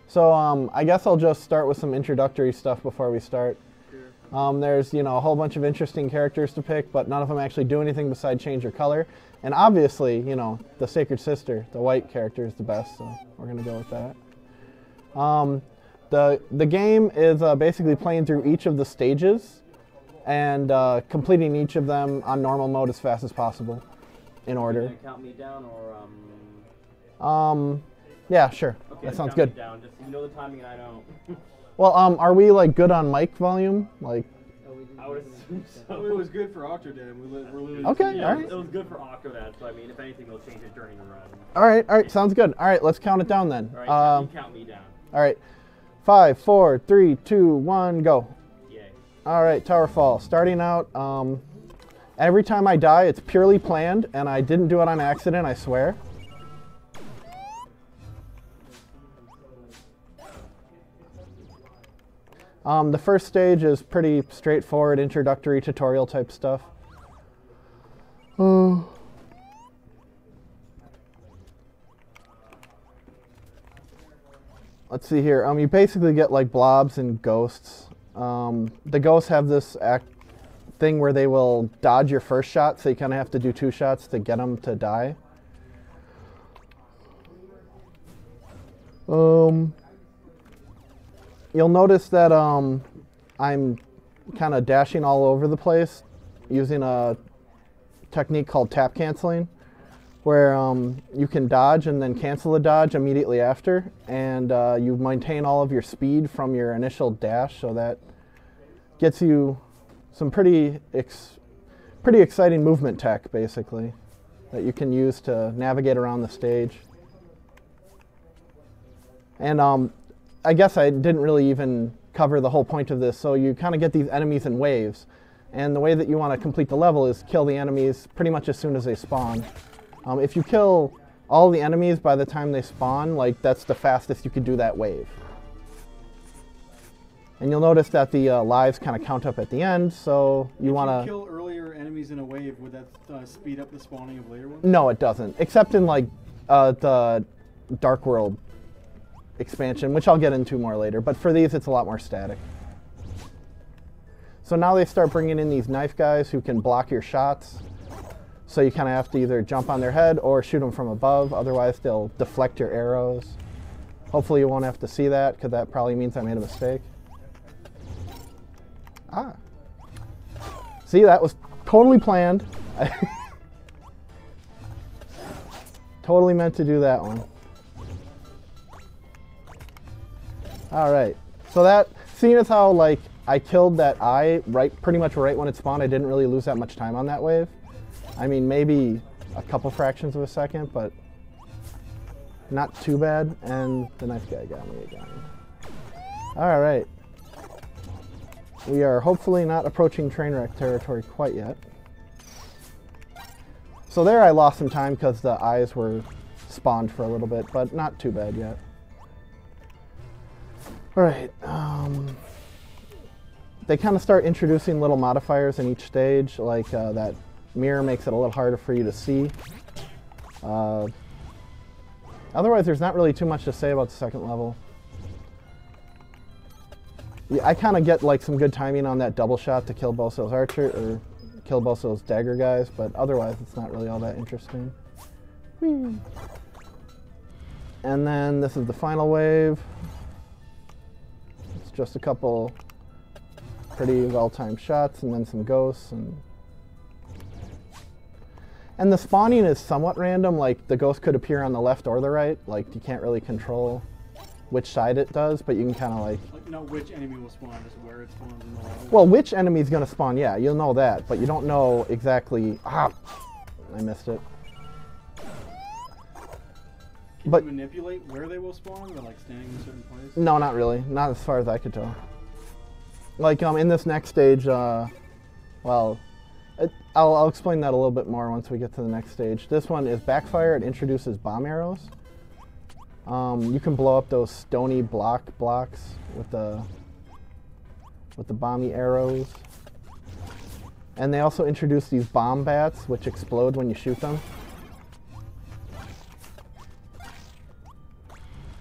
So I guess I'll just start with some introductory stuff before we start. There's, you know, a whole bunch of interesting characters to pick, but none of them actually do anything besides change your color. And obviously, you know, the Sacred Sister, the white character, is the best, so we're going to go with that. The game is basically playing through each of the stages and completing each of them on normal mode as fast as possible in order. Are you gonna count me down or Yeah, sure. Okay, that sounds count good. me down. Just you know the timing and I don't. Well, are we like good on mic volume? Like, I would assume so. It was good for Octodad. We're literally Okay, Yeah, all right. it was good for Octodad, so I mean, if anything, they'll change it during the run. all right, sounds good. All right, let's count it down then. All right, you count me down. All right, 5, 4, 3, 2, 1, go. Yay. All right, TowerFall. Starting out, every time I die, it's purely planned, and I didn't do it on accident, I swear. The first stage is pretty straightforward, introductory tutorial type stuff. Let's see here. You basically get like blobs and ghosts. The ghosts have this thing where they will dodge your first shot, so you kind of have to do 2 shots to get them to die. You'll notice that I'm kind of dashing all over the place using a technique called tap canceling, where you can dodge and then cancel a dodge immediately after, and you maintain all of your speed from your initial dash, so that gets you some pretty exciting movement tech, basically, that you can use to navigate around the stage. And I guess I didn't really even cover the whole point of this, so you kind of get these enemies in waves, and the way that you want to complete the level is kill the enemies pretty much as soon as they spawn. If you kill all the enemies by the time they spawn, like, that's the fastest you could do that wave. And you'll notice that the lives kind of count up at the end, so you want to... If you kill earlier enemies in a wave, would that speed up the spawning of later ones? No, it doesn't, except in like the Dark World expansion, which I'll get into more later, but for these it's a lot more static. So now they start bringing in these knife guys who can block your shots, so you kind of have to either jump on their head or shoot them from above, otherwise they'll deflect your arrows. Hopefully you won't have to see that, because that probably means I made a mistake. Ah. See, that was totally planned. Totally meant to do that one. All right, so that, seeing as how like I killed that eye pretty much right when it spawned, I didn't really lose that much time on that wave. I mean, maybe a couple fractions of a second, but not too bad. And the knife guy got me again. All right, we are hopefully not approaching train wreck territory quite yet. So there I lost some time because the eyes were spawned for a little bit, but not too bad yet. All right, they kind of start introducing little modifiers in each stage, like that mirror makes it a little harder for you to see. Otherwise, there's not really too much to say about the second level. Yeah, I kind of get like some good timing on that double shot to kill both those archer, or kill both those dagger guys, but otherwise it's not really all that interesting. Whee. And then this is the final wave. It's just a couple pretty well-timed shots and then some ghosts, and the spawning is somewhat random, like the ghost could appear on the left or the right, like you can't really control which side it does, but you can kind of like not which enemy will spawn, just where it spawns in the level. Well, which enemy is going to spawn, yeah, you'll know that, but you don't know exactly. Ah, I missed it. Can But you manipulate where they will spawn, or like standing in a certain place? No, not really. Not as far as I could tell. Like in this next stage, well, I'll explain that a little bit more once we get to the next stage. This one is Backfire. It introduces bomb arrows. You can blow up those stony blocks with the bomby arrows. And they also introduce these bomb bats, which explode when you shoot them.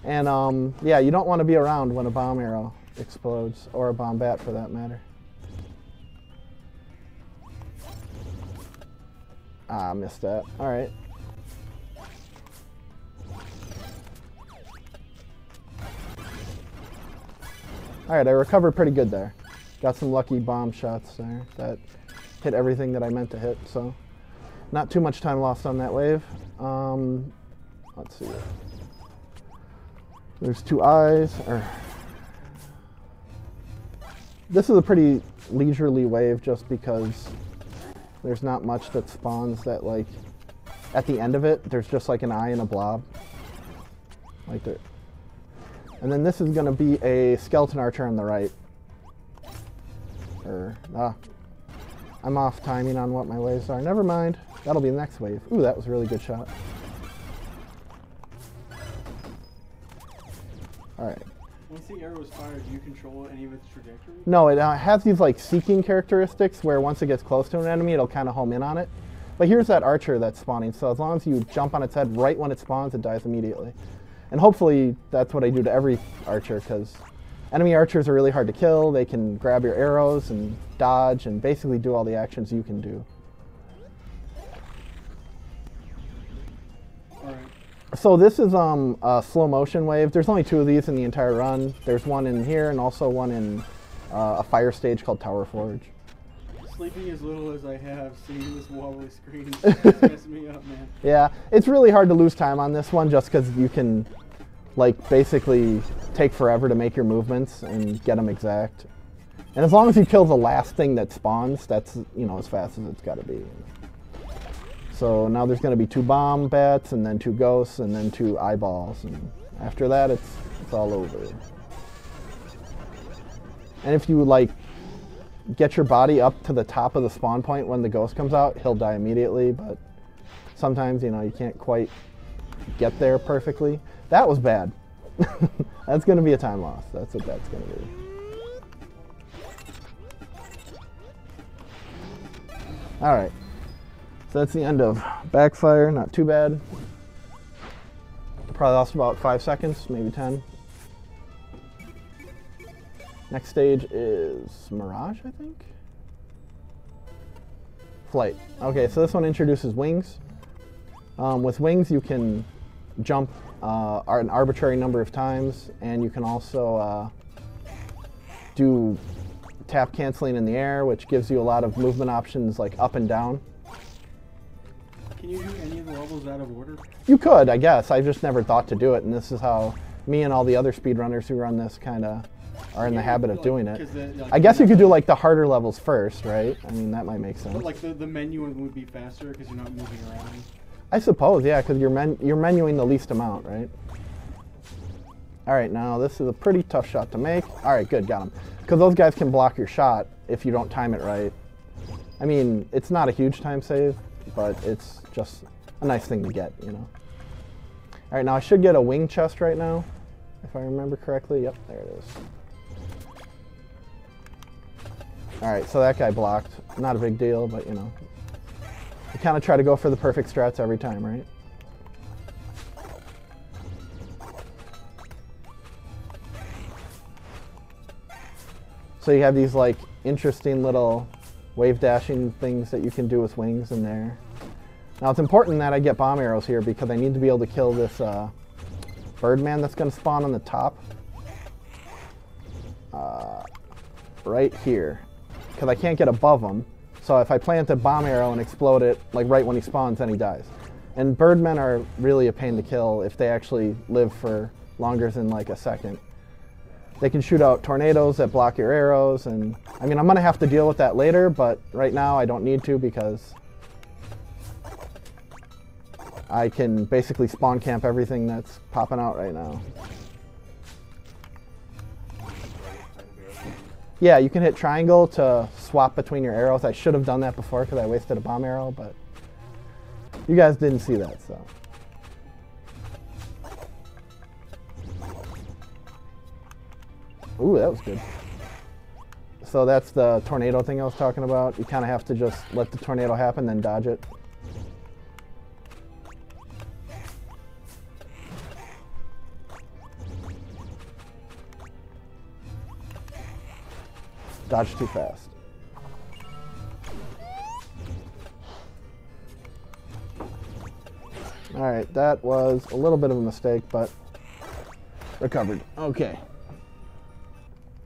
And yeah, you don't want to be around when a bomb arrow explodes, or a bomb bat for that matter. Ah, missed that. All right. All right, I recovered pretty good there. Got some lucky bomb shots there that hit everything that I meant to hit, so not too much time lost on that wave. Let's see. There's two eyes. This is a pretty leisurely wave just because there's not much that spawns that, like, at the end of it, there's just like an eye and a blob. Like there. And then this is going to be a skeleton archer on the right. I'm off timing on what my waves are. Never mind. That'll be the next wave. Ooh, that was a really good shot. Alright. Once the arrow is fired, do you control any of its trajectory? No, it has these like seeking characteristics where once it gets close to an enemy, it'll kind of home in on it. But here's that archer that's spawning, so as long as you jump on its head right when it spawns, it dies immediately. And hopefully that's what I do to every archer, because enemy archers are really hard to kill. They can grab your arrows and dodge and basically do all the actions you can do. Alright. So this is a slow motion wave. There's only two of these in the entire run. There's one in here and also one in a fire stage called TowerFall. Sleeping as little as I have, seeing this wobbly screen is messing me up, man. Yeah, it's really hard to lose time on this one just because you can, like, basically take forever to make your movements and get them exact. And as long as you kill the last thing that spawns, that's, you know, as fast as it's got to be. So now there's going to be two bomb bats and then two ghosts and then two eyeballs. And after that, it's all over. And if you, like, get your body up to the top of the spawn point when the ghost comes out, he'll die immediately, but sometimes, you know, you can't quite get there perfectly. That was bad. That's going to be a time loss. That's what that's going to be. All right. So that's the end of Backfire. Not too bad. Probably lost about 5 seconds, maybe 10. Next stage is Mirage, I think? Flight. Okay, so this one introduces wings. With wings, you can jump an arbitrary number of times, and you can also do tap canceling in the air, which gives you a lot of movement options like up and down. Can you do any of the levels out of order? You could, I guess. I've just never thought to do it, and this is how me and all the other speedrunners who run this kind of are in the habit of doing it. Like, I guess you could do like the harder levels first, right? I mean, that might make sense. But like the menu would be faster because you're not moving around. I suppose, yeah, because you're menuing the least amount, right? All right, now this is a pretty tough shot to make. All right, good, got him. Because those guys can block your shot if you don't time it right. I mean, it's not a huge time save, but it's just a nice thing to get, you know. All right, now I should get a wing chest right now, if I remember correctly. Yep, there it is. All right, so that guy blocked. Not a big deal, but you know. You kind of try to go for the perfect strats every time, right? So you have these like interesting little wave dashing things that you can do with wings in there. Now it's important that I get bomb arrows here because I need to be able to kill this birdman that's going to spawn on the top. Right here. Because I can't get above him. So if I plant a bomb arrow and explode it like right when he spawns, then he dies. And birdmen are really a pain to kill if they actually live for longer than like a second. They can shoot out tornadoes that block your arrows, and I mean, I'm going to have to deal with that later, but right now I don't need to because I can basically spawn camp everything that's popping out right now. Yeah, you can hit triangle to swap between your arrows. I should have done that before because I wasted a bomb arrow, but you guys didn't see that, so. Ooh, that was good. So that's the tornado thing I was talking about. You kind of have to just let the tornado happen, then dodge it. Dodge too fast. Alright, that was a little bit of a mistake, but recovered. Okay.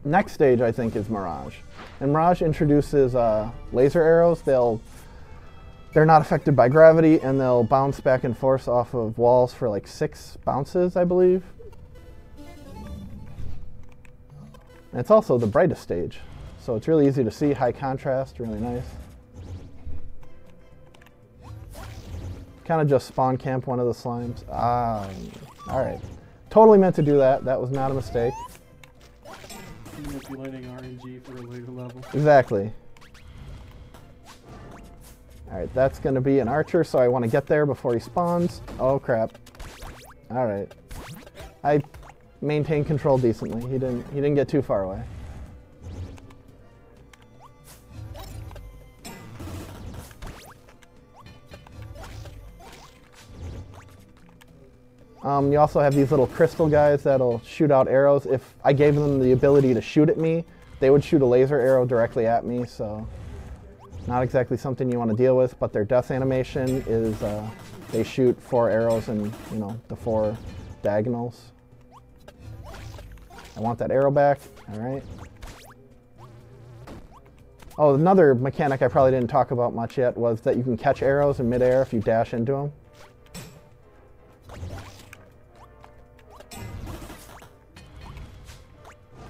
Next stage, I think, is Mirage. And Mirage introduces laser arrows. They're not affected by gravity, and they'll bounce back and forth off of walls for like 6 bounces, I believe. And it's also the brightest stage, so it's really easy to see, high contrast, really nice. Kind of just spawn camp one of the slimes. Alright. Totally meant to do that. That was not a mistake. Manipulating RNG for a later level. Exactly. Alright, that's going to be an archer, so I want to get there before he spawns. Oh, crap. Alright. I maintained control decently. He didn't get too far away. You also have these little crystal guys that'll shoot out arrows. If I gave them the ability to shoot at me, they would shoot a laser arrow directly at me, so not exactly something you want to deal with, but their death animation is they shoot 4 arrows in, you know, the 4 diagonals. I want that arrow back. All right. Oh, another mechanic I probably didn't talk about much yet was that you can catch arrows in midair if you dash into them.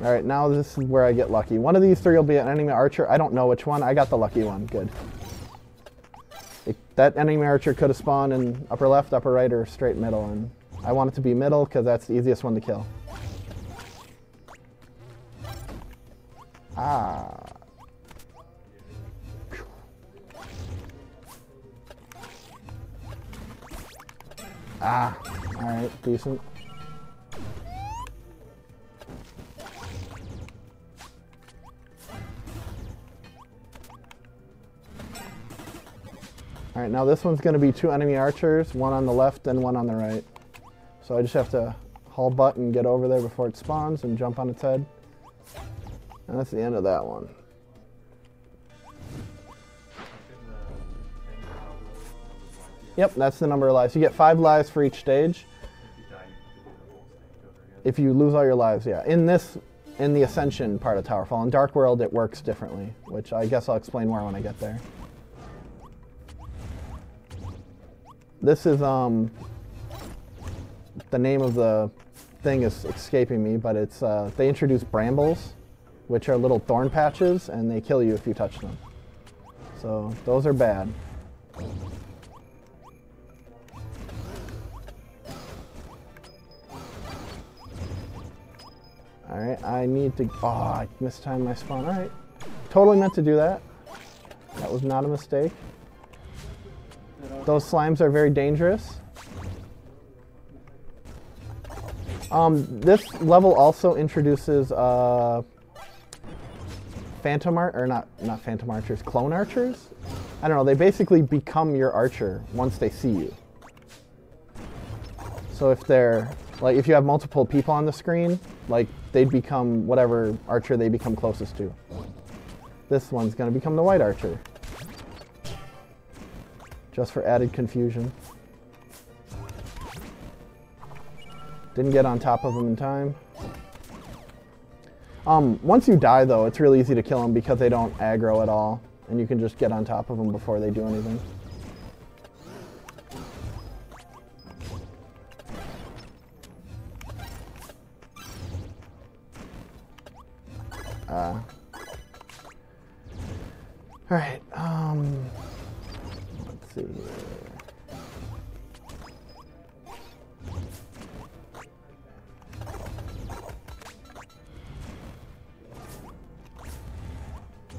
All right, now this is where I get lucky. One of these 3 will be an enemy archer. I don't know which one. I got the lucky one. Good. That enemy archer could have spawned in upper left, upper right, or straight middle, and I want it to be middle because that's the easiest one to kill. Ah. Ah. All right, decent. All right, now this one's going to be 2 enemy archers, one on the left and one on the right. So I just have to haul butt and get over there before it spawns and jump on its head. And that's the end of that one. Yep, that's the number of lives. You get 5 lives for each stage. If you lose all your lives, yeah. In the Ascension part of TowerFall. In Dark World, it works differently, which I guess I'll explain more when I get there. This is, the name of the thing is escaping me, but it's, they introduce brambles, which are little thorn patches, and they kill you if you touch them. So, those are bad. Alright, I need to, oh, I mistimed my spawn. Alright, totally meant to do that. That was not a mistake. Those slimes are very dangerous. This level also introduces phantom archers, clone archers. I don't know. They basically become your archer once they see you. So if they're like, if you have multiple people on the screen, like they'd become whatever archer they become closest to. This one's going to become the white archer. Just for added confusion. Didn't get on top of them in time. Once you die, though, it's really easy to kill them because they don't aggro at all. And you can just get on top of them before they do anything. Alright, let's see here.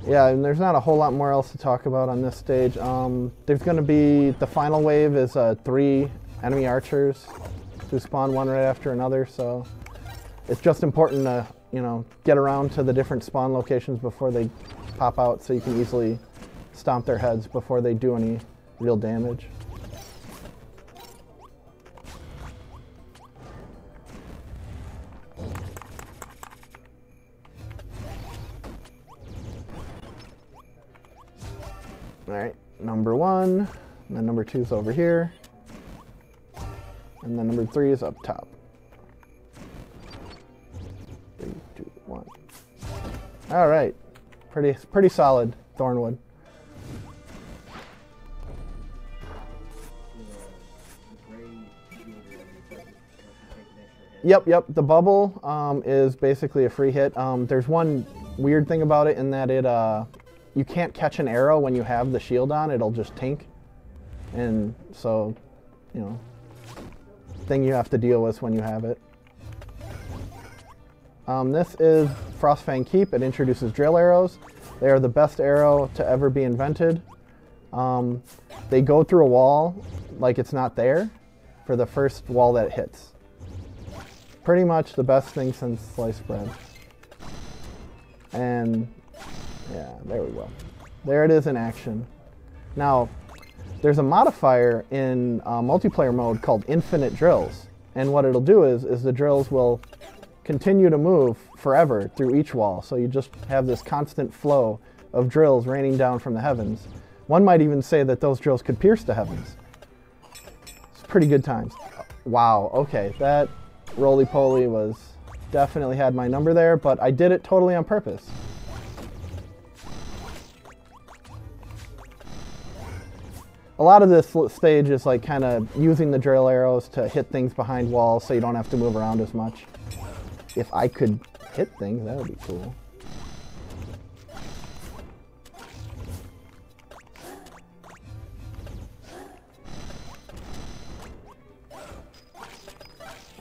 Yeah, and there's not a whole lot more else to talk about on this stage. There's going to be, the final wave is 3 enemy archers who spawn one right after another, so it's just important to, you know, get around to the different spawn locations before they pop out so you can easily stomp their heads before they do any real damage. Alright, number 1, and then number 2 is over here, and then number 3 is up top. 3, 2, 1. Alright, pretty solid Thornwood. Yep, the bubble is basically a free hit. There's one weird thing about it in that you can't catch an arrow when you have the shield on, it'll just tink. And so, you know, thing you have to deal with when you have it. This is Frostfang Keep. It introduces drill arrows. They are the best arrow to ever be invented. They go through a wall like it's not there for the first wall that it hits. Pretty much the best thing since sliced bread. And yeah, there we go. There it is in action. Now, there's a modifier in multiplayer mode called infinite drills. And what it'll do is the drills will continue to move forever through each wall. So you just have this constant flow of drills raining down from the heavens. One might even say that those drills could pierce the heavens. It's pretty good times. Wow, okay, that roly-poly was definitely had my number there, but I did it totally on purpose. A lot of this stage is like kind of using the drill arrows to hit things behind walls so you don't have to move around as much. If I could hit things, that would be cool.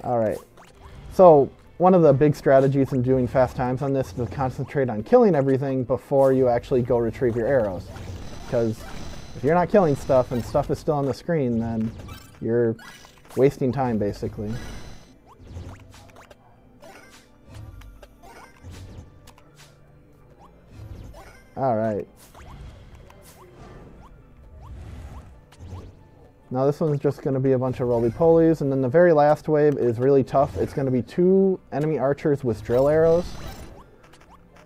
Alright, so one of the big strategies in doing fast times on this is to concentrate on killing everything before you actually go retrieve your arrows. Because if you're not killing stuff and stuff is still on the screen, then you're wasting time basically. Alright. Now this one's just going to be a bunch of roly-polies, and then the very last wave is really tough. It's going to be 2 enemy archers with drill arrows,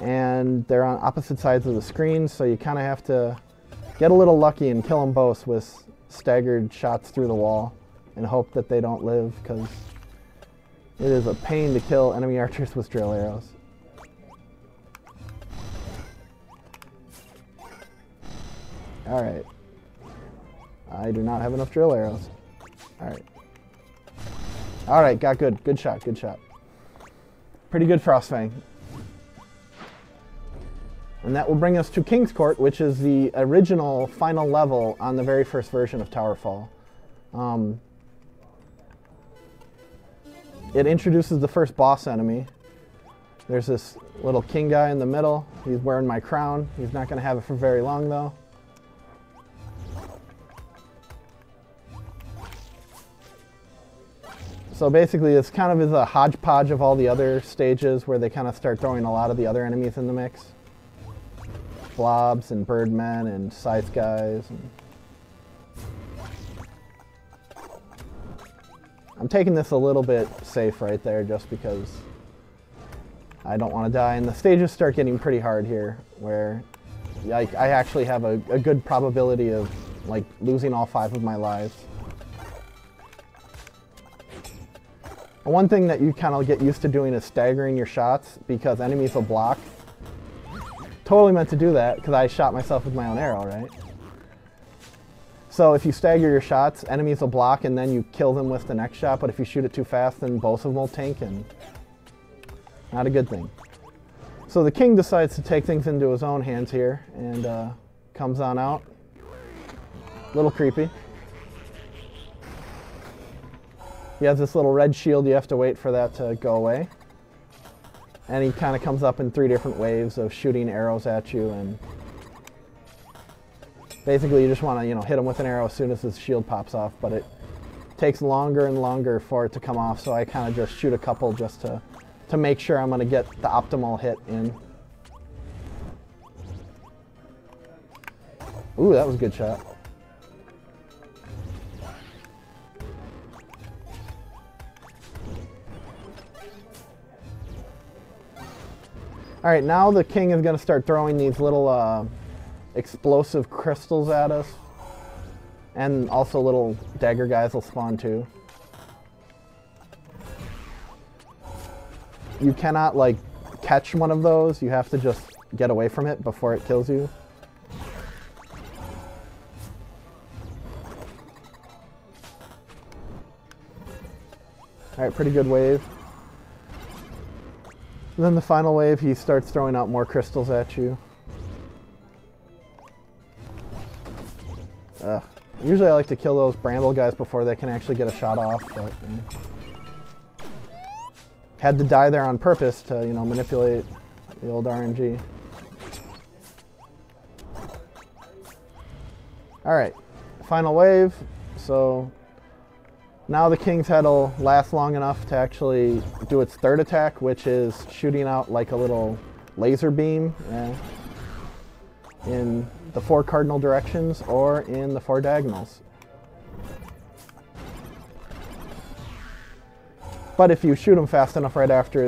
and they're on opposite sides of the screen, so you kind of have to get a little lucky and kill them both with staggered shots through the wall and hope that they don't live, because it is a pain to kill enemy archers with drill arrows. Alright. I do not have enough drill arrows. Alright. Alright, got good. Good shot, good shot. Pretty good Frostfang. And that will bring us to King's Court, which is the original final level on the very first version of TowerFall. It introduces the first boss enemy. There's this little king guy in the middle. He's wearing my crown. He's not going to have it for very long, though. So basically, it's kind of is a hodgepodge of all the other stages where they kind of start throwing a lot of the other enemies in the mix. Blobs and birdmen and scythe guys. I'm taking this a little bit safe right there just because I don't want to die. And the stages start getting pretty hard here, where I actually have a good probability of like losing all 5 of my lives. One thing that you kind of get used to doing is staggering your shots because enemies will block. Totally meant to do that because I shot myself with my own arrow, right? So if you stagger your shots, enemies will block and then you kill them with the next shot, but if you shoot it too fast, then both of them will tank, and not a good thing. So the king decides to take things into his own hands here and comes on out. A little creepy. He has this little red shield, you have to wait for that to go away. And he kind of comes up in 3 different waves of shooting arrows at you, and basically you just want to, hit him with an arrow as soon as his shield pops off, but it takes longer and longer for it to come off, so I kind of just shoot a couple just to make sure I'm going to get the optimal hit in. Ooh, that was a good shot. Alright, now the king is going to start throwing these little explosive crystals at us. And also little dagger guys will spawn too. You cannot like catch one of those, you have to just get away from it before it kills you. Alright, pretty good wave. And then the final wave, he starts throwing out more crystals at you. Ugh. Usually I like to kill those bramble guys before they can actually get a shot off, but had to die there on purpose to, you know, manipulate the old RNG. Alright, final wave. So now the King's Head will last long enough to actually do its third attack, which is shooting out like a little laser beam in the 4 cardinal directions or in the 4 diagonals. But if you shoot him fast enough right after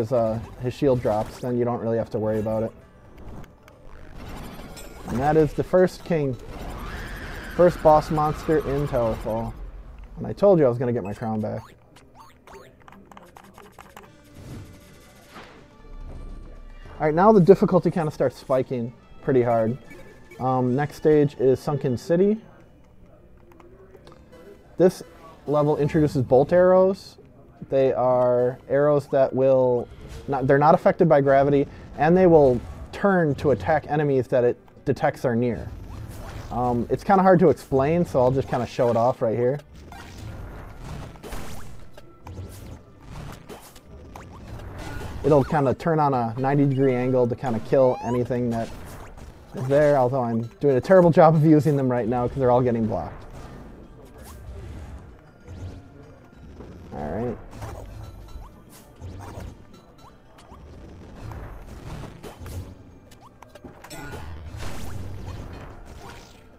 his shield drops, then you don't really have to worry about it. And that is the first king. First boss monster in TowerFall. And I told you I was going to get my crown back. Alright, now the difficulty kind of starts spiking pretty hard. Next stage is Sunken City. This level introduces bolt arrows. They are arrows that they're not affected by gravity, and they will turn to attack enemies that it detects are near. It's kind of hard to explain, so I'll just kind of show it off right here. It'll kind of turn on a 90-degree angle to kind of kill anything that is there, although I'm doing a terrible job of using them right now because they're all getting blocked. Alright.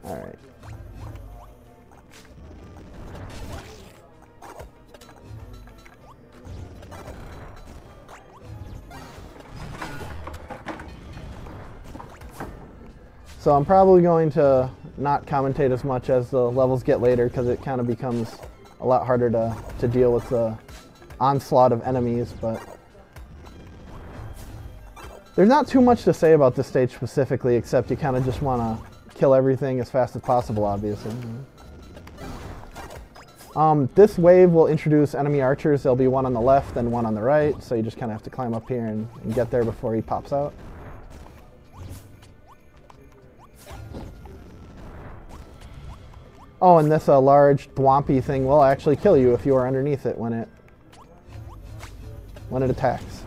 Alright. So I'm probably going to not commentate as much as the levels get later because it kind of becomes a lot harder to deal with the onslaught of enemies, but there's not too much to say about this stage specifically, except you kind of just want to kill everything as fast as possible, obviously. This wave will introduce enemy archers. There'll be one on the left and one on the right, so you just kind of have to climb up here and get there before he pops out. Oh, and this large thwompy thing will actually kill you if you are underneath it when it attacks.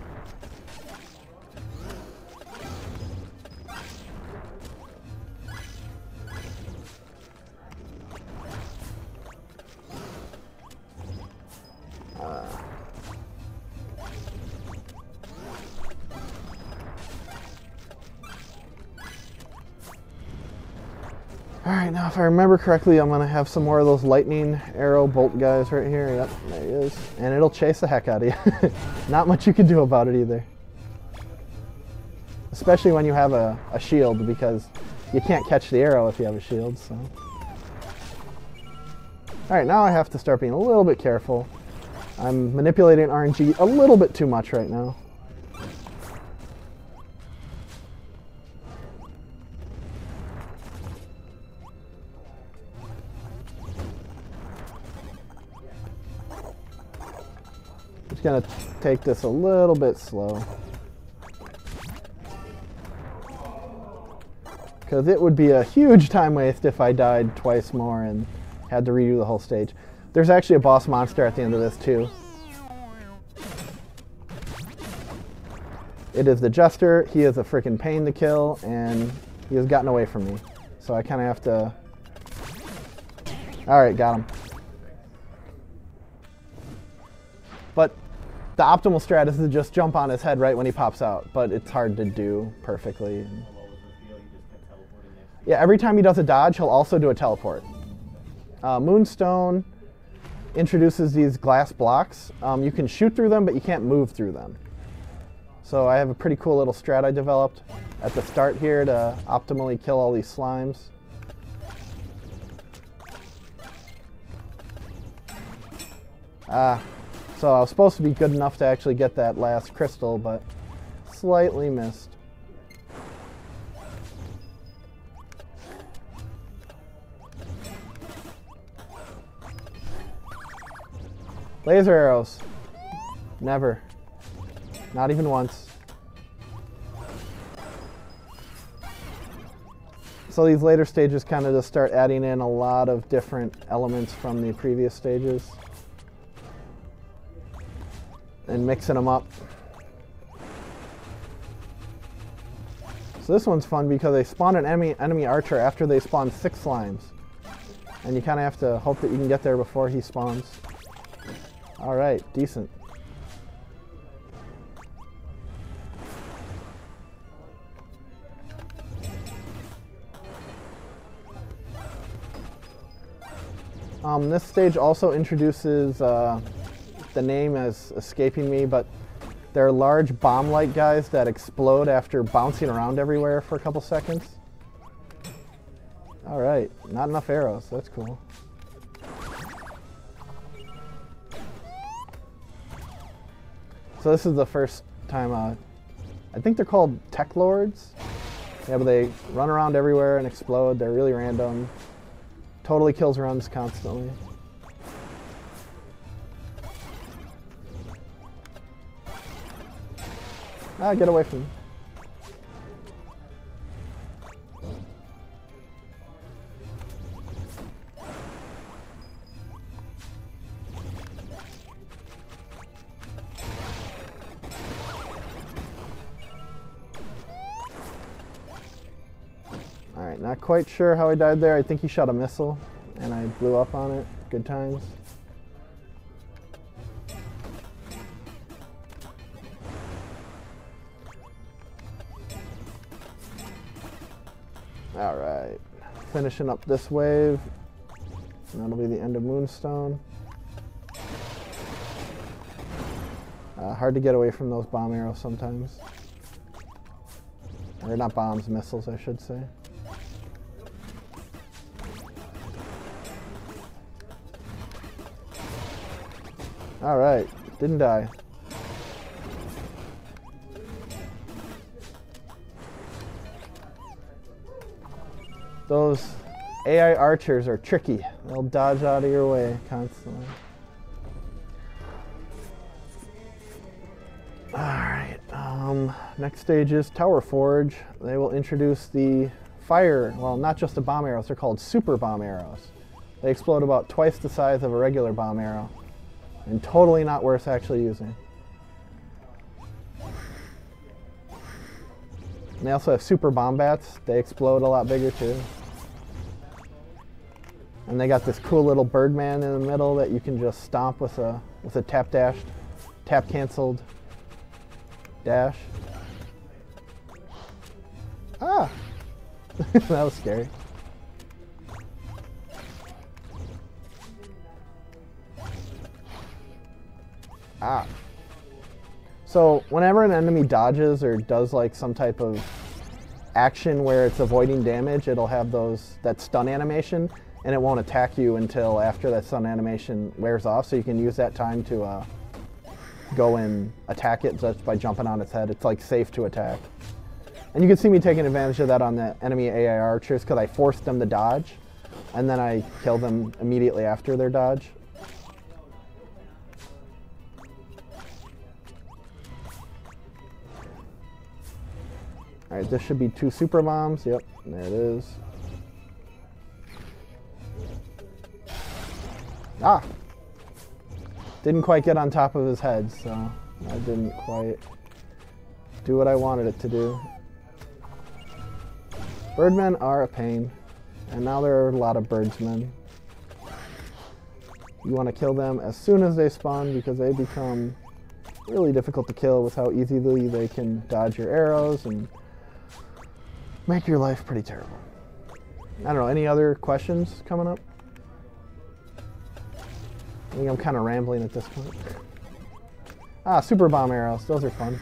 Alright, now if I remember correctly, I'm going to have some more of those lightning arrow bolt guys right here. Yep, there he is. And it'll chase the heck out of you. Not much you can do about it either. Especially when you have a shield, because you can't catch the arrow if you have a shield. So. Alright, now I have to start being a little bit careful. I'm manipulating RNG a little bit too much right now. Just gonna take this a little bit slow, because it would be a huge time waste if I died twice more and had to redo the whole stage. There's actually a boss monster at the end of this too. It is the Jester. He is a freaking pain to kill, and he has gotten away from me. So I kind of have to... Alright, got him. But the optimal strat is to just jump on his head right when he pops out, but it's hard to do perfectly. Yeah, every time he does a dodge, he'll also do a teleport. Moonstone introduces these glass blocks. You can shoot through them, but you can't move through them. So I have a pretty cool little strat I developed. at the start here to optimally kill all these slimes. So I was supposed to be good enough to actually get that last crystal, but slightly missed. Laser arrows. Never. Not even once. So these later stages kind of just start adding in a lot of different elements from the previous stages and mixing them up. So this one's fun because they spawn an enemy archer after they spawn 6 slimes. And you kind of have to hope that you can get there before he spawns. Alright, decent. This stage also introduces, the name is escaping me, but they're large bomb-like guys that explode after bouncing around everywhere for a couple seconds. Alright, not enough arrows, that's cool. So this is the first time, I think they're called Tech Lords. Yeah, but they run around everywhere and explode, they're really random. Totally kills runs constantly. Ah, get away from me. Alright, not quite sure how I died there. I think he shot a missile and I blew up on it. Good times. Alright, finishing up this wave. And that'll be the end of Moonstone. Hard to get away from those bomb arrows sometimes. Or not bombs, missiles I should say. Alright, didn't die. Those AI archers are tricky. They'll dodge out of your way constantly. Alright, next stage is Tower Forge. They will introduce the fire, well, not just the bomb arrows, they're called super bomb arrows. They explode about twice the size of a regular bomb arrow. And totally not worth actually using. And they also have super bomb bats. They explode a lot bigger too. And they got this cool little Birdman in the middle that you can just stomp with a tap canceled dash. Ah! That was scary. Ah. So whenever an enemy dodges or does like some type of action where it's avoiding damage, it'll have that stun animation, and it won't attack you until after that stun animation wears off, so you can use that time to go and attack it just by jumping on its head. It's like safe to attack. And you can see me taking advantage of that on the enemy AI archers because I forced them to dodge, and then I kill them immediately after their dodge. Alright, this should be 2 super bombs. Yep, there it is. Ah! Didn't quite get on top of his head, so I didn't quite do what I wanted it to do. Birdmen are a pain, and now there are a lot of birdsmen. You want to kill them as soon as they spawn because they become really difficult to kill with how easily they can dodge your arrows and make your life pretty terrible. I don't know, any other questions coming up? I think I'm kind of rambling at this point. Ah, super bomb arrows, those are fun.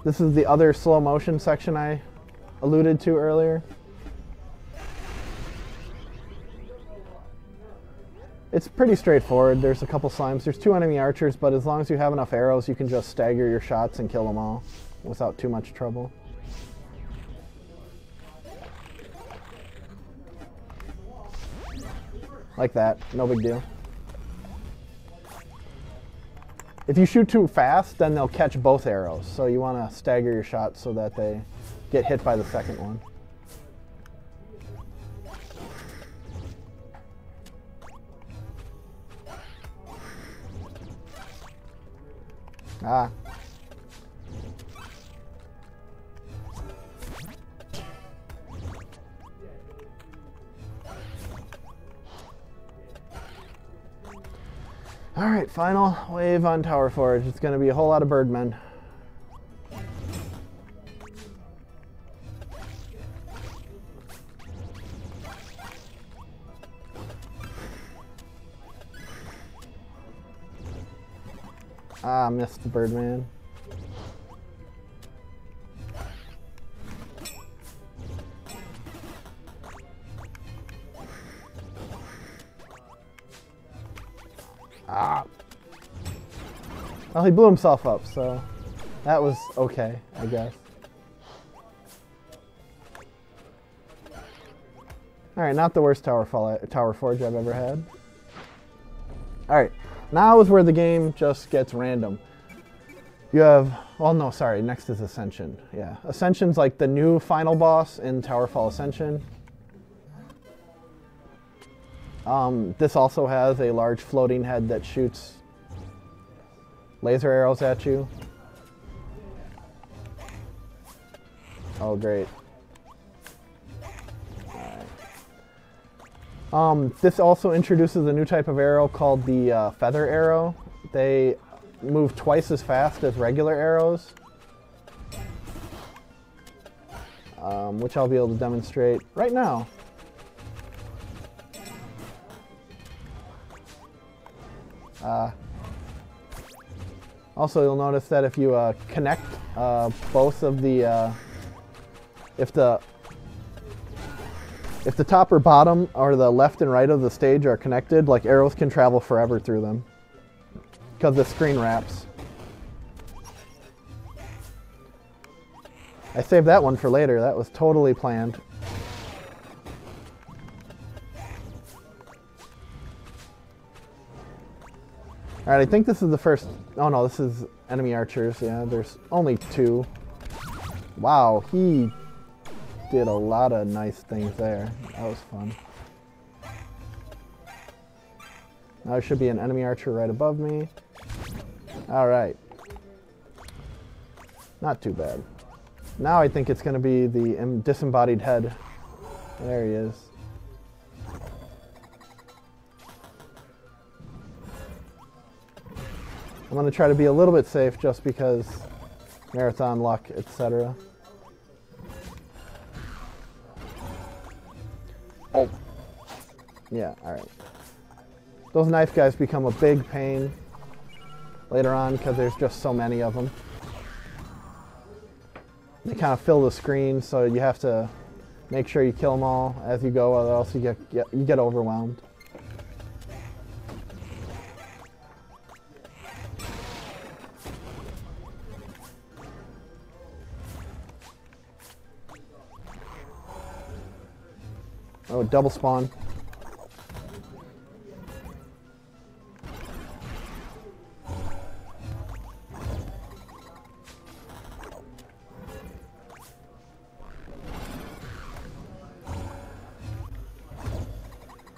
This is the other slow motion section I alluded to earlier. It's pretty straightforward. There's a couple slimes. There's 2 enemy archers, but as long as you have enough arrows, you can just stagger your shots and kill them all without too much trouble. Like that, no big deal. If you shoot too fast, then they'll catch both arrows. So you want to stagger your shots so that they get hit by the second one. Ah. All right, final wave on Tower Forge. It's going to be a whole lot of birdmen. Ah, missed the birdman. Ah. Well, he blew himself up, so that was okay, I guess. All right, not the worst Tower Forge I've ever had. All right, now is where the game just gets random. You have, well, no, sorry, next is Ascension. Yeah, Ascension's like the new final boss in TowerFall Ascension. This also has a large floating head that shoots laser arrows at you. Oh, great. This also introduces a new type of arrow called the feather arrow. They move twice as fast as regular arrows, which I'll be able to demonstrate right now. Also, you'll notice that if you connect both of the, if the top or bottom or the left and right of the stage are connected, like arrows can travel forever through them because the screen wraps. I saved that one for later. That was totally planned. All right, I think this is the first. Oh no, this is enemy archers. Yeah, there's only 2. Wow, he did a lot of nice things there. That was fun. Now there should be an enemy archer right above me. All right. Not too bad. Now I think it's going to be the disembodied head. There he is. I'm going to try to be a little bit safe just because marathon luck, etc. Oh. Yeah, alright. Those knife guys become a big pain later on because there's just so many of them. They kind of fill the screen, so you have to make sure you kill them all as you go, or else you get overwhelmed. Oh, double spawn.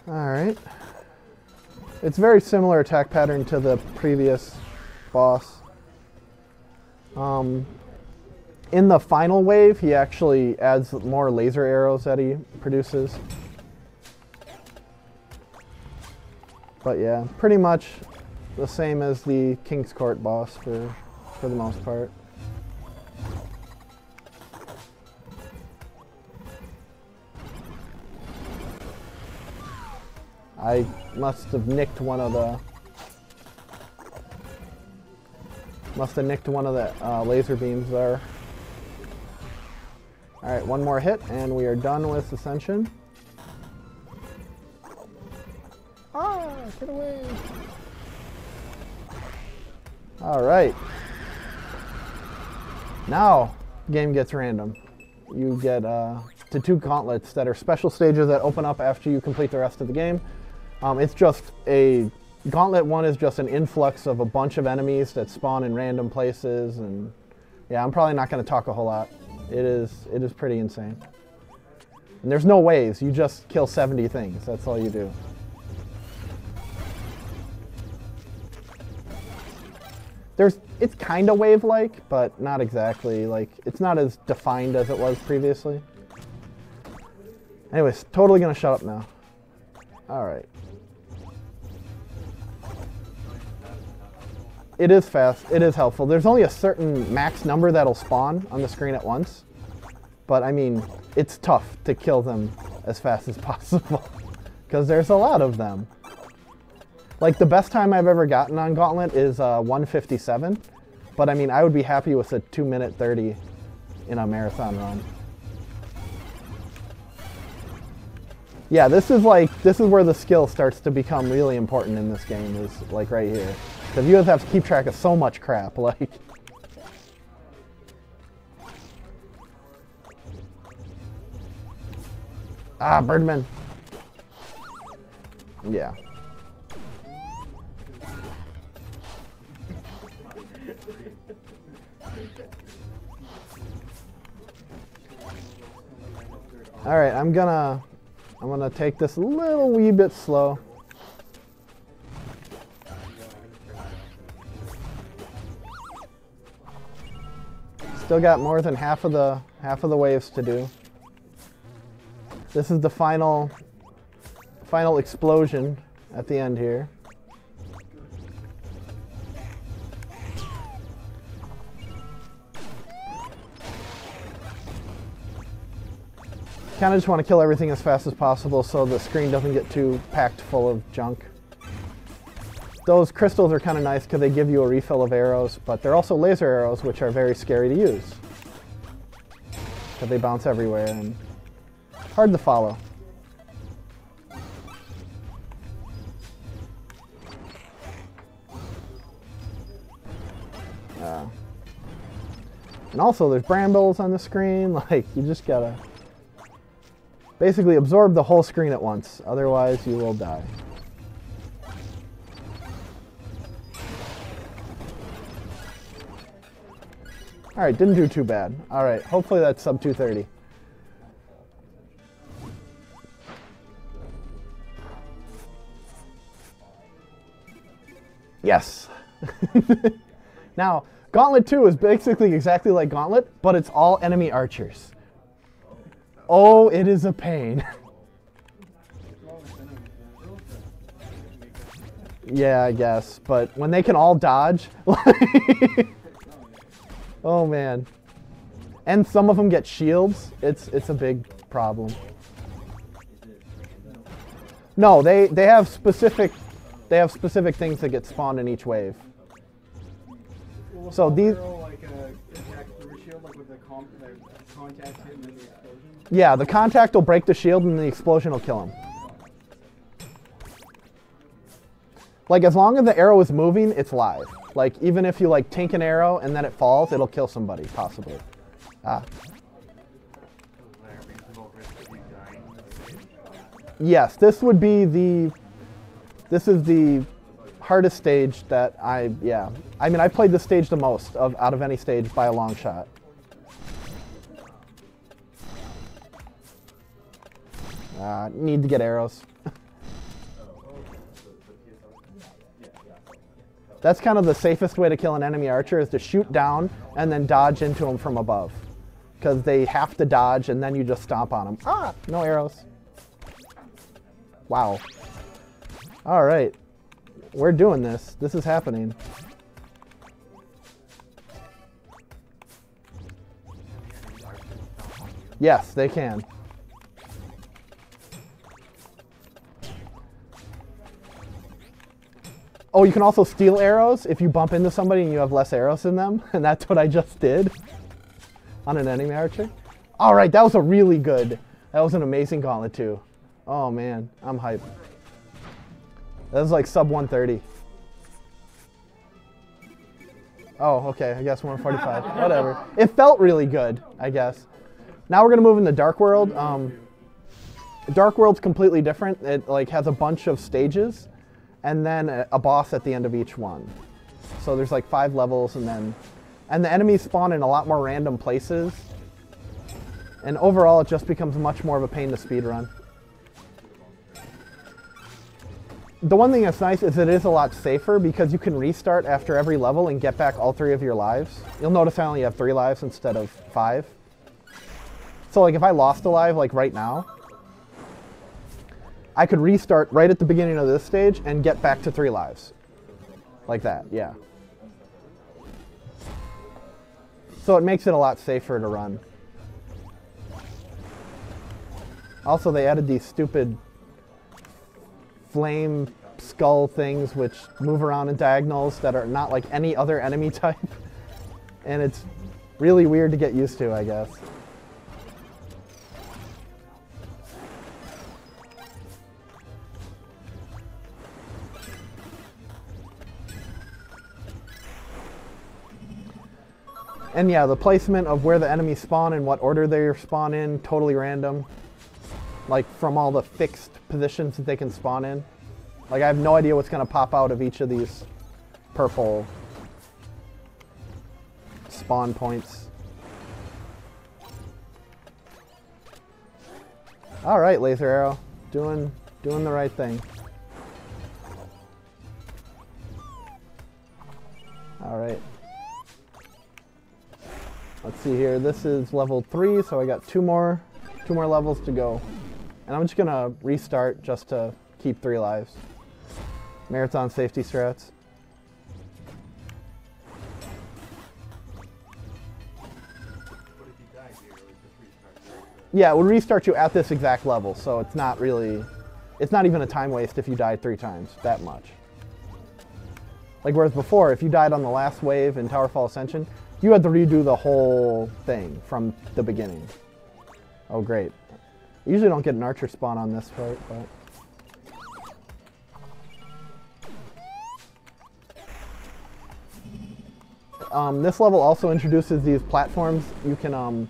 Alright. It's very similar attack pattern to the previous boss. In the final wave, he actually adds more laser arrows that he produces. But yeah, pretty much the same as the King's Court boss for the most part. I must have nicked one of the laser beams there. Alright, one more hit, and we are done with Ascension. Ah, get away! Alright. Now, game gets random. You get to 2 gauntlets that are special stages that open up after you complete the rest of the game. It's just a... Gauntlet 1 is just an influx of a bunch of enemies that spawn in random places, and yeah, I'm probably not going to talk a whole lot. It is pretty insane. And there's no waves, you just kill 70 things, that's all you do. It's kind of wave-like, but not exactly. Like, it's not as defined as it was previously. Anyways, totally gonna shut up now. Alright. It is fast, it is helpful. There's only a certain max number that'll spawn on the screen at once. But I mean, it's tough to kill them as fast as possible. Because there's a lot of them. Like, the best time I've ever gotten on Gauntlet is 1:57. But I mean, I would be happy with a 2:30 in a marathon run. Yeah, this is where the skill starts to become really important in this game, is like right here. Because you have to keep track of so much crap, like. Ah, Birdman. Yeah. All right, I'm gonna take this a little wee bit slow. Still got more than half of the waves to do. This is the final explosion at the end here. Kind of just want to kill everything as fast as possible so the screen doesn't get too packed full of junk. Those crystals are kind of nice because they give you a refill of arrows, but they're also laser arrows, which are very scary to use. Because they bounce everywhere and hard to follow. And also there's brambles on the screen, like you just gotta basically absorb the whole screen at once, otherwise you will die. Alright, didn't do too bad. Alright, hopefully that's sub 230. Yes. Now, Gauntlet 2 is basically exactly like Gauntlet, but it's all enemy archers. Oh, it is a pain. Yeah, I guess, but when they can all dodge, oh man. And some of them get shields, it's a big problem. No, they have specific things that get spawned in each wave. Well, so these attack through shield, like with the contact hit and then the explosion? Yeah, the contact will break the shield and the explosion will kill him. Like, as long as the arrow is moving, it's live. Like, even if you, like, tank an arrow and then it falls, it'll kill somebody, possibly. Ah. Yes, this is the hardest stage that I mean, I played this stage the most out of any stage by a long shot. Need to get arrows. That's kind of the safest way to kill an enemy archer, is to shoot down and then dodge into them from above. Because they have to dodge and then you just stomp on them. Ah, no arrows. Wow. All right. We're doing this. This is happening. Yes, they can. Oh, you can also steal arrows if you bump into somebody and you have less arrows in them, and that's what I just did on an enemy archer. All right, that was a really good. That was an amazing gauntlet too. Oh man, I'm hyped. That was like sub 130. Oh, okay, I guess 145. Whatever. It felt really good, I guess. Now we're gonna move into Dark World. Dark World's completely different. It like has a bunch of stages, and then a boss at the end of each one. So there's like 5 levels, and the enemies spawn in a lot more random places. And overall, it just becomes much more of a pain to speedrun. The one thing that's nice is it is a lot safer because you can restart after every level and get back all 3 of your lives. You'll notice I only have 3 lives instead of 5. So like if I lost a life like right now, I could restart right at the beginning of this stage and get back to 3 lives. Like that, yeah. So it makes it a lot safer to run. Also, they added these stupid flame skull things which move around in diagonals that are not like any other enemy type. And it's really weird to get used to, I guess. And yeah, the placement of where the enemies spawn and what order they spawn in, totally random. Like from all the fixed positions that they can spawn in. Like I have no idea what's gonna pop out of each of these purple spawn points. All right, Laser Arrow, doing the right thing. All right. Let's see here. This is level 3, so I got two more levels to go. And I'm just gonna restart just to keep 3 lives. Marathon safety strats. Yeah, it would restart you at this exact level, so it's not even a time waste if you died 3 times, that much. Like whereas before, if you died on the last wave in TowerFall Ascension, you had to redo the whole thing from the beginning. Oh great. I usually don't get an archer spawn on this part, but... this level also introduces these platforms. You can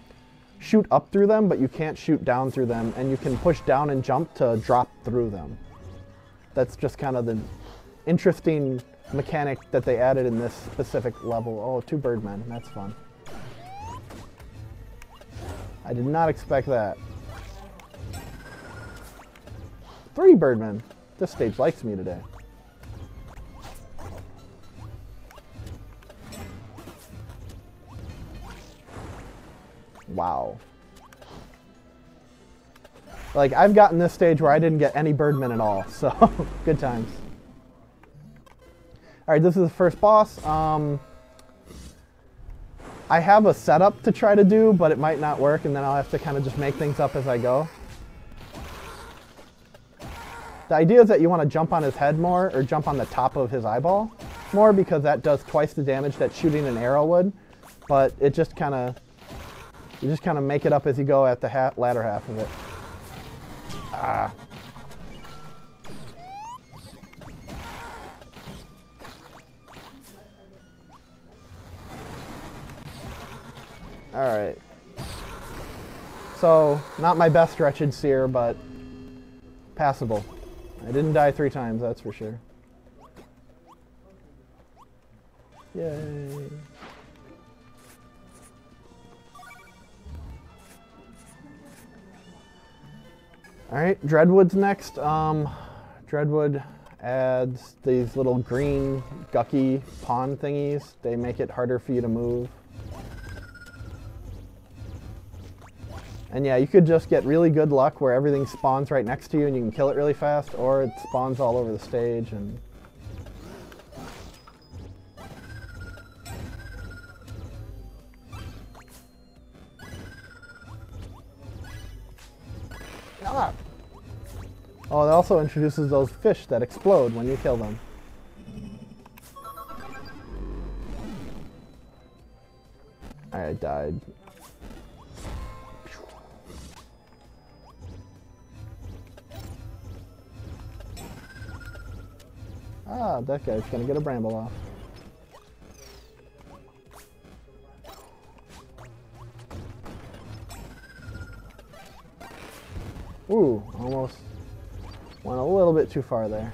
shoot up through them, but you can't shoot down through them, and you can push down and jump to drop through them. That's just kind of the interesting mechanic that they added in this specific level. Oh, 2 birdmen, that's fun. I did not expect that. 3 birdmen. This stage likes me today. Wow. Like, I've gotten this stage where I didn't get any birdmen at all, so good times. Alright, this is the first boss. I have a setup to try to do, but it might not work, and then I'll have to kind of just make things up as I go. The idea is that you want to jump on his head more, or jump on the top of his eyeball more, because that does twice the damage that shooting an arrow would. But it just kind of, you just kind of make it up as you go at the latter half of it. Ah. Alright. So, not my best Wretched Seer, but passable. I didn't die 3 times, that's for sure. Yay. Alright, Dreadwood's next. Dreadwood adds these little green gucky pawn thingies. They make it harder for you to move. And yeah, you could just get really good luck where everything spawns right next to you and you can kill it really fast, or it spawns all over the stage and... Ah. Oh, it also introduces those fish that explode when you kill them. I died. Ah, that guy's gonna get a bramble off. Ooh, almost went a little bit too far there.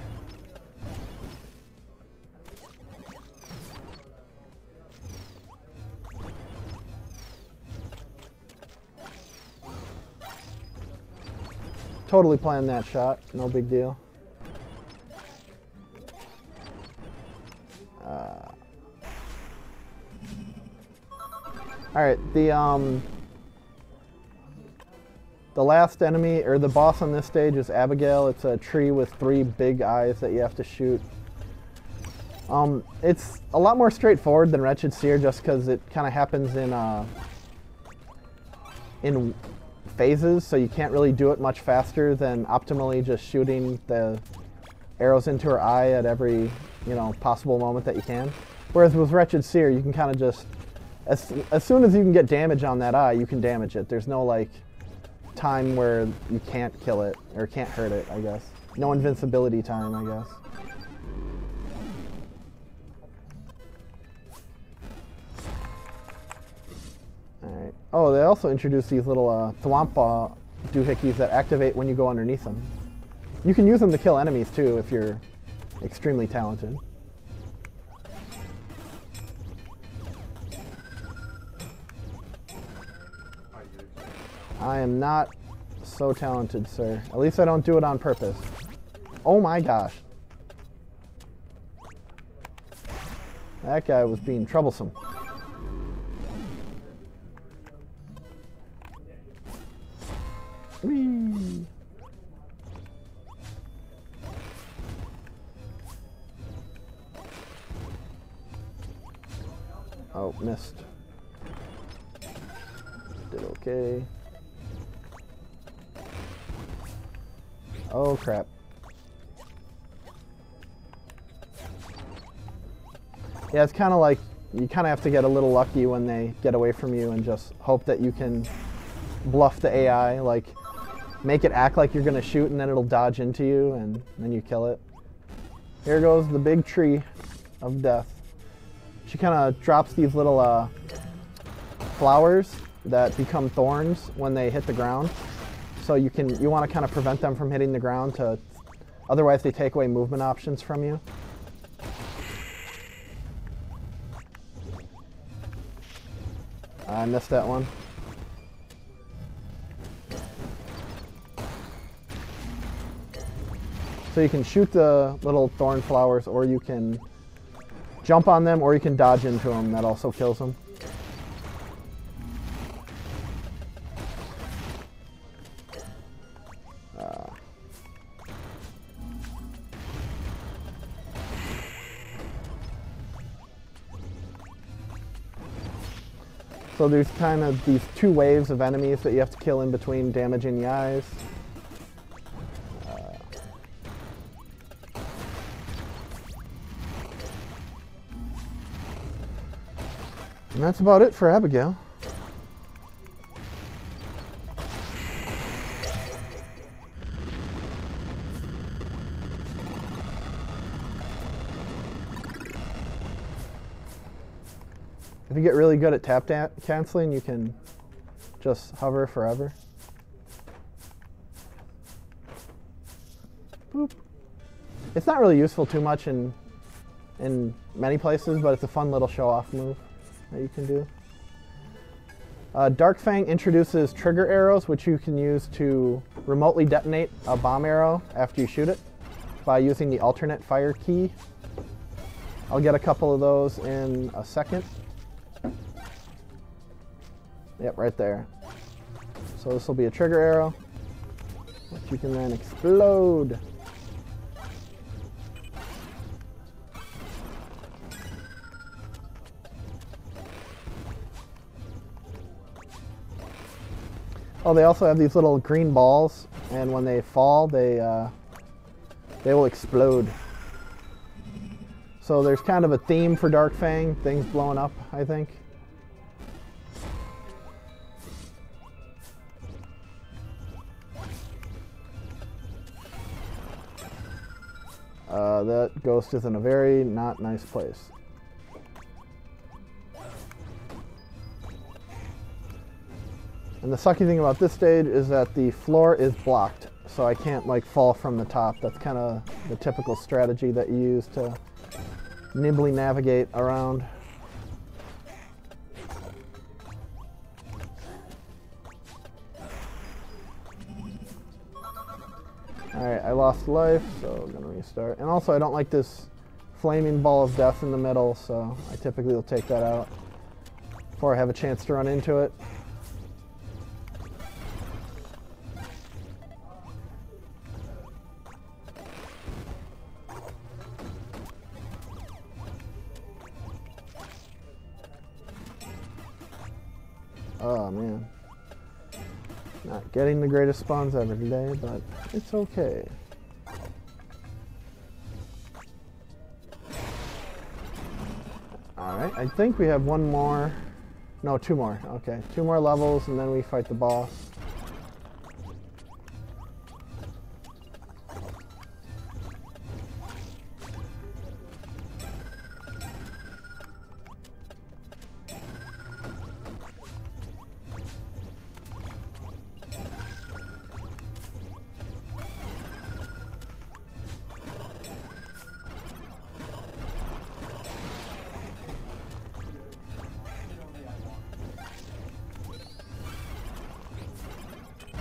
Totally planned that shot, no big deal. All right, the last enemy, or the boss on this stage, is Abigail. It's a tree with 3 big eyes that you have to shoot. It's a lot more straightforward than Wretched Seer, just because it kind of happens in phases, so you can't really do it much faster than optimally just shooting the arrows into her eye at every, possible moment that you can. Whereas with Wretched Seer, you can kind of just, as soon as you can get damage on that eye, you can damage it. There's no like time where you can't kill it or can't hurt it, I guess. No invincibility time, I guess. Alright. Oh, they also introduced these little thwomp doohickeys that activate when you go underneath them. You can use them to kill enemies too if you're extremely talented. I am not so talented, sir. At least I don't do it on purpose. Oh my gosh. That guy was being troublesome. Whee! Oh, missed. Did okay. Oh crap. Yeah, it's kind of like you kind of have to get a little lucky when they get away from you and just hope that you can bluff the AI, like make it act like you're gonna shoot and then it'll dodge into you and then you kill it. Here goes the big tree of death. She kind of drops these little flowers that become thorns when they hit the ground. So you want to kind of prevent them from hitting the ground, otherwise they take away movement options from you. I missed that one. So you can shoot the little thorn flowers, or you can jump on them, or you can dodge into them. That also kills them. So there's kind of these 2 waves of enemies that you have to kill in between damaging the eyes. And that's about it for Abigail. If you get really good at tap canceling, you can just hover forever. Boop. It's not really useful too much in many places, but it's a fun little show-off move that you can do. Dark Fang introduces trigger arrows, which you can use to remotely detonate a bomb arrow after you shoot it by using the alternate fire key. I'll get a couple of those in a second. Yep, right there. So this will be a trigger arrow, which you can then explode. Oh, they also have these little green balls, and when they fall, they will explode. So there's kind of a theme for Dark Fang, things blowing up, I think. That ghost is in a very not nice place. And the sucky thing about this stage is that the floor is blocked, so I can't like fall from the top. That's kind of the typical strategy that you use to nimbly navigate around. Alright, I lost life, so I'm gonna restart. And also I don't like this flaming ball of death in the middle, so I typically will take that out before I have a chance to run into it. Oh man. Not getting the greatest spawns ever today, but it's okay. Alright, I think we have one more. No, two more. Okay, two more levels and then we fight the boss.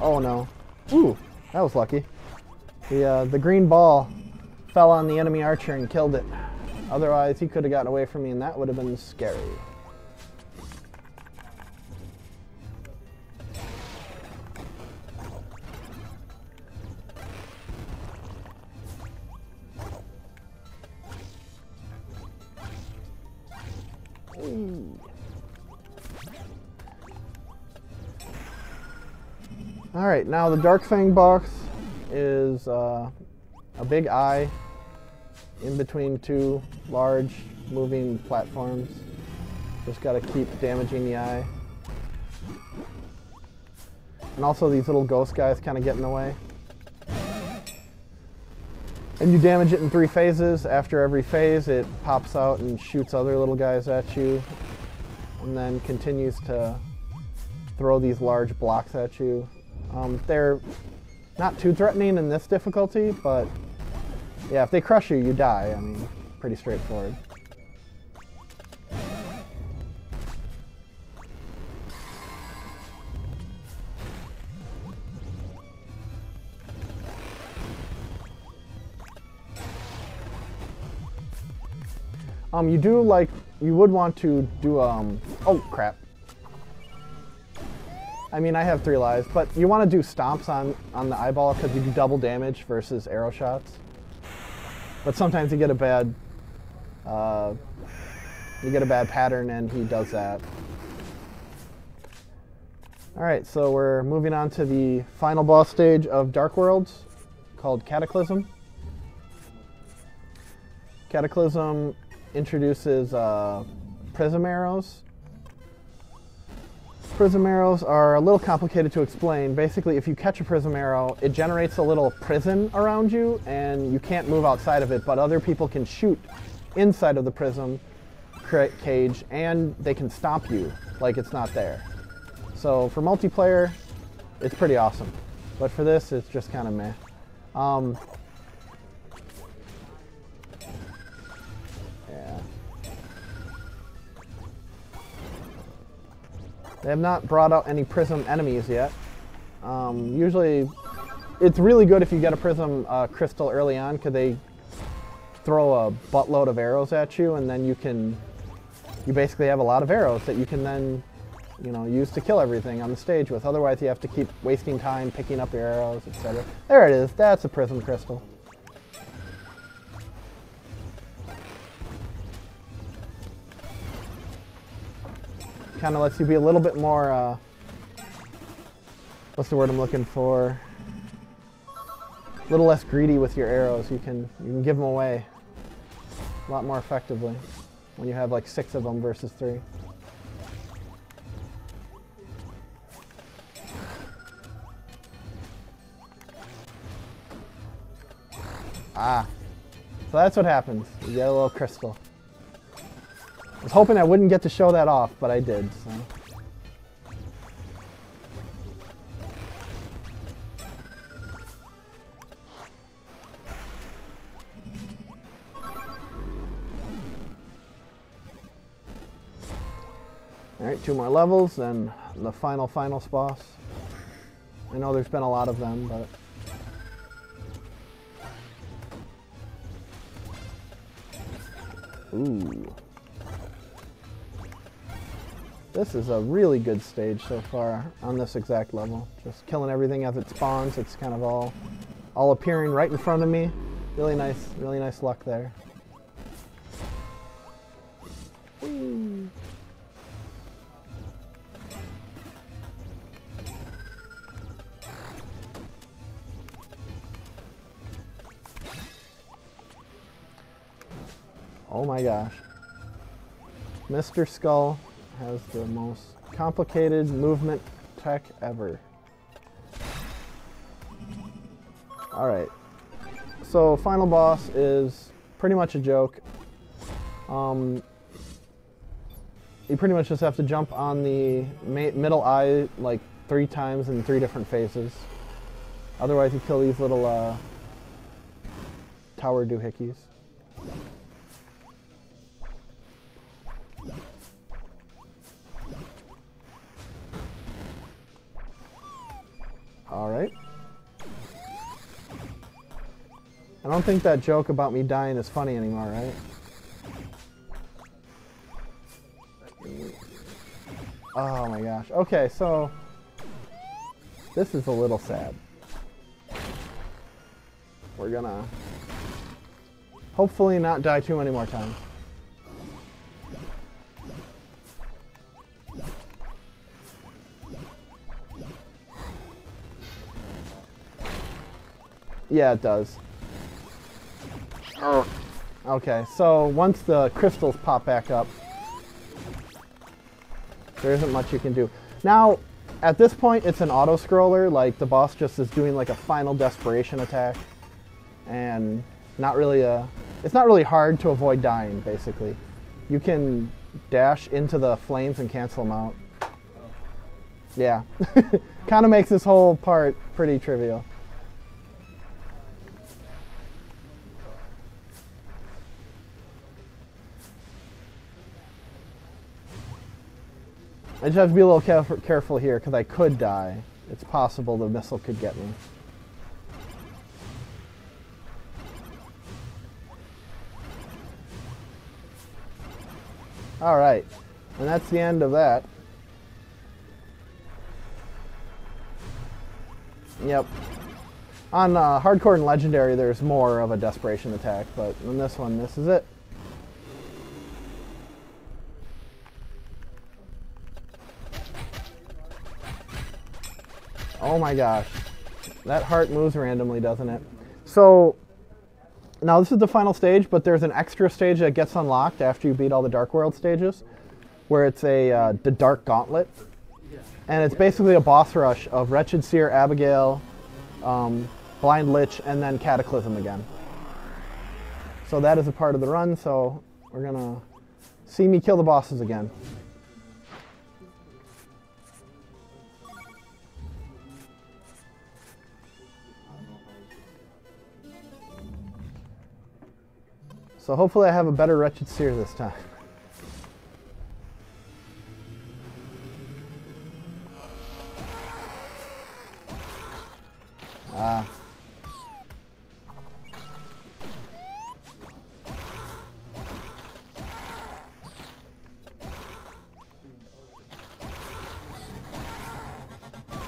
Oh no. Ooh, that was lucky. The green ball fell on the enemy archer and killed it. Otherwise, he could have gotten away from me and that would have been scary. Ooh. Alright, now the Dark Fang box is a big eye in between two large moving platforms. Just gotta keep damaging the eye. And also these little ghost guys kind of get in the way. And you damage it in 3 phases. After every phase it pops out and shoots other little guys at you. And then continues to throw these large blocks at you. They're not too threatening in this difficulty, but yeah, if they crush you, you die. I mean, pretty straightforward. You would want to do, oh crap. I mean, I have 3 lives, but you want to do stomps on the eyeball because you do double damage versus arrow shots. But sometimes you get a bad pattern and he does that. Alright, so we're moving on to the final boss stage of Dark Worlds called Cataclysm. Cataclysm introduces prism arrows. Prism arrows are a little complicated to explain. Basically, if you catch a prism arrow, it generates a little prison around you and you can't move outside of it, but other people can shoot inside of the prism cage and they can stomp you like it's not there. So for multiplayer, it's pretty awesome. But for this, it's just kind of meh. Yeah. They have not brought out any prism enemies yet. Usually, it's really good if you get a prism crystal early on because they throw a buttload of arrows at you and then you basically have a lot of arrows that you can then, use to kill everything on the stage with. Otherwise, you have to keep wasting time picking up your arrows, etc. There it is. That's a prism crystal. Kind of lets you be a little bit more, what's the word I'm looking for? A little less greedy with your arrows. You can give them away a lot more effectively when you have like 6 of them versus 3. Ah. So that's what happens. You get a little crystal. I was hoping I wouldn't get to show that off, but I did. So. Alright, 2 more levels, and the final boss. I know there's been a lot of them, but... Ooh. This is a really good stage so far on this exact level. Just killing everything as it spawns. It's kind of all appearing right in front of me. Really nice luck there. Ooh. Oh my gosh. Mr. Skull has the most complicated movement tech ever. Alright. So final boss is pretty much a joke. You pretty much just have to jump on the middle eye like 3 times in 3 different phases. Otherwise you kill these little tower doohickeys. Alright. I don't think that joke about me dying is funny anymore, right? Oh my gosh. Okay, so this is a little sad. We're gonna hopefully not die too many more times. Yeah, it does. Okay, so once the crystals pop back up, there isn't much you can do. Now, at this point, it's an auto-scroller, like the boss just is doing like a final desperation attack. And it's not really hard to avoid dying, basically. You can dash into the flames and cancel them out. Yeah, kind of makes this whole part pretty trivial. I just have to be a little careful here because I could die. It's possible the missile could get me. Alright, and that's the end of that. Yep. On Hardcore and Legendary there's more of a desperation attack, but in this one, this is it. Oh my gosh. That heart moves randomly, doesn't it? So, now this is the final stage, but there's an extra stage that gets unlocked after you beat all the Dark World stages, where it's the Dark Gauntlet. And it's basically a boss rush of Wretched Seer, Abigail, Blind Lich, and then Cataclysm again. So that is a part of the run, so we're gonna see me kill the bosses again. So hopefully I have a better Wretched Seer this time. Ah.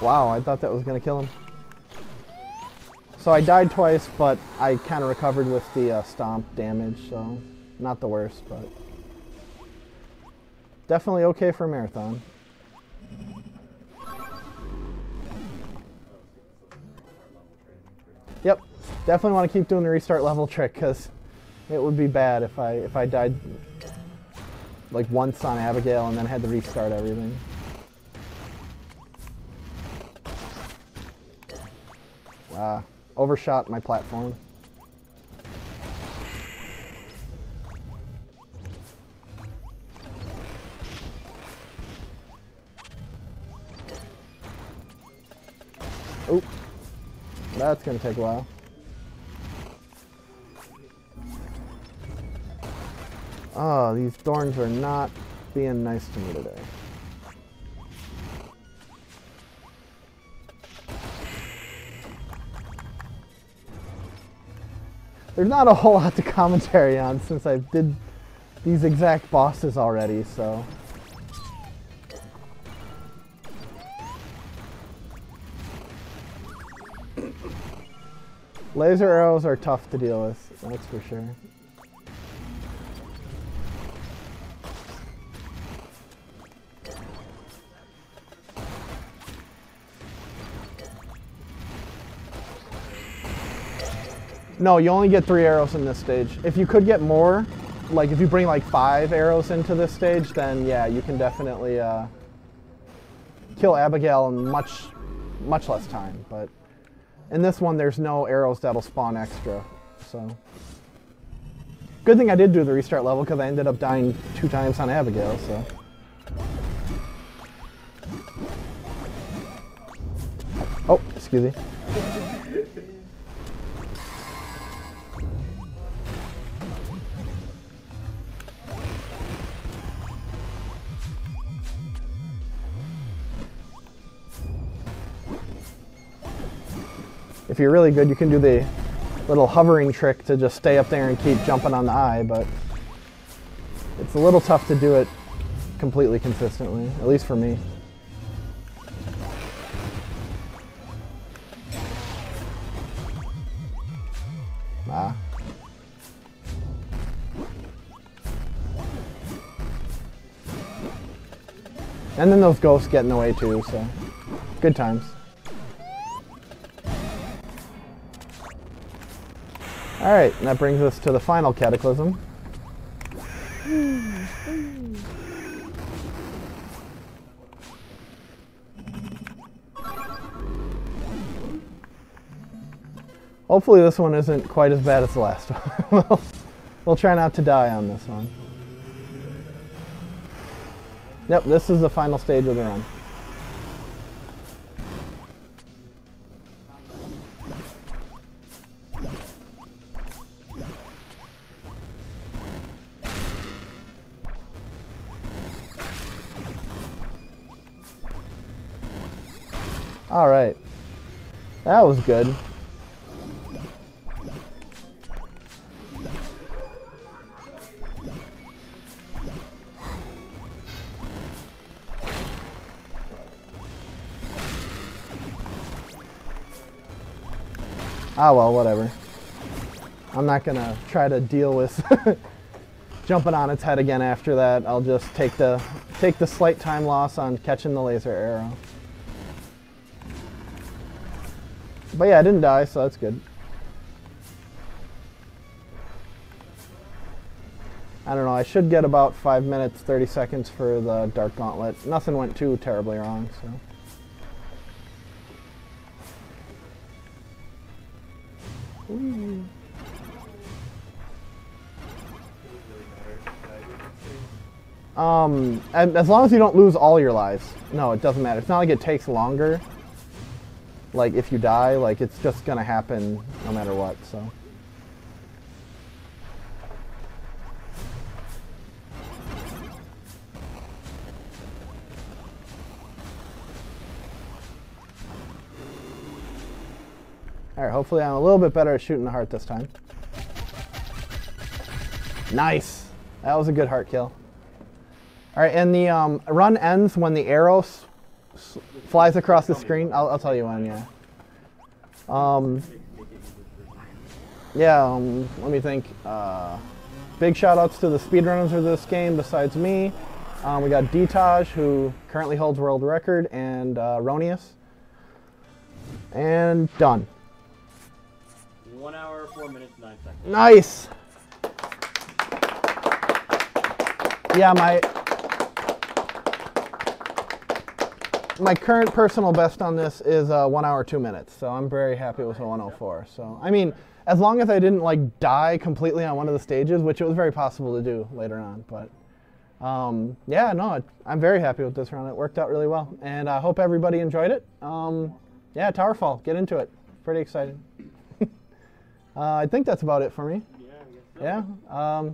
Wow, I thought that was going to kill him. So I died twice, but I kind of recovered with the stomp damage, so not the worst, but definitely okay for a marathon. Yep, definitely want to keep doing the restart level trick because it would be bad if I died like once on Abigail and then had to restart everything. Overshot my platform. Oop. That's going to take a while. Oh, these thorns are not being nice to me today. There's not a whole lot to commentary on since I did these exact bosses already, so. Laser arrows are tough to deal with, that's for sure. No, you only get 3 arrows in this stage. If you could get more, like if you bring like 5 arrows into this stage, then yeah, you can definitely kill Abigail in much less time. But in this one, there's no arrows that'll spawn extra. So good thing I did do the restart level because I ended up dying 2 times on Abigail. So. Oh, excuse me. If you're really good, you can do the little hovering trick to just stay up there and keep jumping on the eye, but it's a little tough to do it completely consistently, at least for me. Ah. And then those ghosts get in the way too, so good times. Alright, and that brings us to the final cataclysm. Hopefully this one isn't quite as bad as the last one. We'll try not to die on this one. Yep, this is the final stage of the run. All right, that was good. Ah, well, whatever. I'm not gonna try to deal with jumping on its head again after that. I'll just take the slight time loss on catching the laser arrow. But yeah, I didn't die, so that's good. I don't know, I should get about 5 minutes, 30 seconds for the Dark Gauntlet. Nothing went too terribly wrong, so. Ooh. As long as you don't lose all your lives. No, it doesn't matter. It's not like it takes longer. Like if you die, like it's just gonna happen no matter what, so. All right, hopefully I'm a little bit better at shooting the heart this time. Nice, that was a good heart kill. All right, and the run ends when the arrow flies across the screen. I'll tell you when, yeah. Let me think. Big shout outs to the speedrunners of this game besides me. We got Detaj, who currently holds world record, and Ronius. And done. 1 hour, 4 minutes, 9 seconds. Nice! Yeah, my current personal best on this is 1 hour, 2 minutes, so I'm very happy with a 104. So, I mean, as long as I didn't like die completely on one of the stages, which it was very possible to do later on, but yeah, no, I'm very happy with this run. It worked out really well, and I hope everybody enjoyed it. Yeah, TowerFall. Get into it. Pretty exciting. I think that's about it for me. Yeah, I guess so. Yeah.